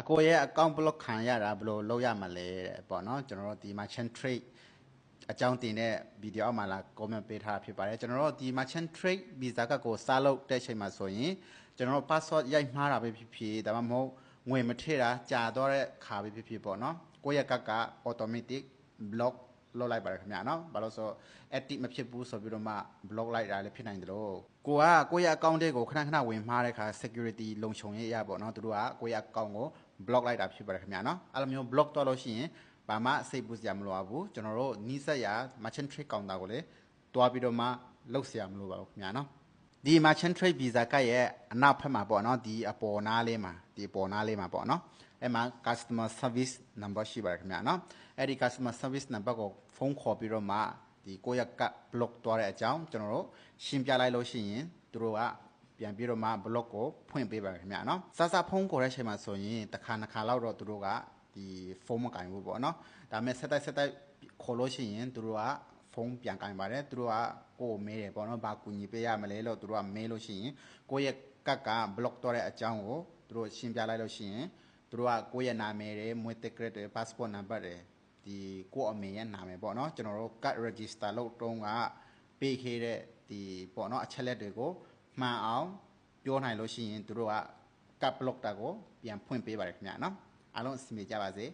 အကိုရဲ့ account block ခံရတာဘယ်လိုလုပ်ရမလဲတဲ့ပေါ့နော်ကျွန်တော်တို့ဒီ merchant trade အကြောင်းတင်တဲ့ဗီဒီယိုအောက်မှာလာ comment ပေးထားဖြစ်ပါတယ်ကျွန်တော်တို့ဒီ merchant trade visa ကကိုစားလုပ်တဲ့ချိန်မှာဆိုရင်ကျွန်တော်တို့ password ရိုက်မှားတာပဲဖြစ်ဖြစ်ဒါမှမဟုတ်ငွေမထည့်တာကြာတော့တဲ့ခါပဲဖြစ်ဖြစ်ပေါ့နော်ကိုယ့်ရဲ့က automatic block လုပ်လိုက်ပါတယ်ခင်ဗျာနော်ဘာလို့ဆို active မဖြစ်ဘူးဆိုပြီးတော့မှ block လိုက်တာလည်းဖြစ်နိုင်တယ်လို့ကိုယ့်ရဲ့ account တွေကိုခဏခဏဝင်မှားတဲ့ခါ security လုံခြုံရေးရပေါ့နော်သူတို့ကကိုယ့်ရဲ့ account ကို block လိုက်တာဖြစ်ပါတယ်ခင်ဗျာနော်အဲ့လိုမျိုး block တော့လို့ရှိရင်ဘာမှစိတ်ပူစရာမလိုပါဘူးကျွန်တော်တို့နီးစပ်ရာ merchant trade counter ကိုလည်းတွားပြီးတော့မှလုပ်စရာမလိုပါဘူးခင်ဗျာနော်ဒီ merchant trade visa ကရဲ့အနောက်ဖက်မှာပေါ့နော်ဒီအပေါ်နားလေးမှာပေါ့နော်အဲ့မှာ customer service number ရှိပါတယ်ခင်ဗျာနော်အဲ့ဒီ customer service number ကိုဖုန်းခေါ်ပြီးတော့မှဒီကိုယ့်ရဲ့က block တွားတဲ့အကြောင်းကျွန်တော်တို့ရှင်းပြလိုက်လို့ရှိရင်သူတို့ကပြန်ပြီးတော့မှ block ကိုဖွင့်ပေးပါခင်ဗျာနော်စဖုန်းခေါ်တဲ့အချိန်မှာဆိုရင်တစ်ခါနှစ်ခါလောက်တော့သူတို့ကဒီဖုန်းမကင်ဘူးပေါ့နော်ဒါပေမဲ့ဆက်တိုက်ခေါ်လို့ရှိရင်သူတို့ကဖုန်းပြန်ကင်ပါတယ်သူတို့ကကိုယ်မေးတယ်ပေါ့နော်ဘာကူညီပေးရမလဲလို့သူတို့ကမေးလို့ရှိရင်ကိုယ့်ရဲ့က block တွားတဲ့အကြောင်းကိုသူတို့ရှင်းပြလိုက်လို့ရှိရင်သူတို့ကကိုယ့်ရဲ့နာမည်တွေမွေးတက်ကြတဲ့ passport number တွေဒီကိုယ့်အမေရဲ့နာမည်ပေါ့နော်ကျွန်တော်တို့ card register လုပ်တုန်းကပေးခဲ့တဲ့ဒီပေါ့နော်အချက်လက်တွေကိုမှန်အောင်ပြောနိုင်လို့ရှိရင်သူတို့က card block တာကိုပြန်ဖွင့်ပေးပါတယ်ခင်ဗျာနော်အားလုံးအဆင်ပြေကြပါစေ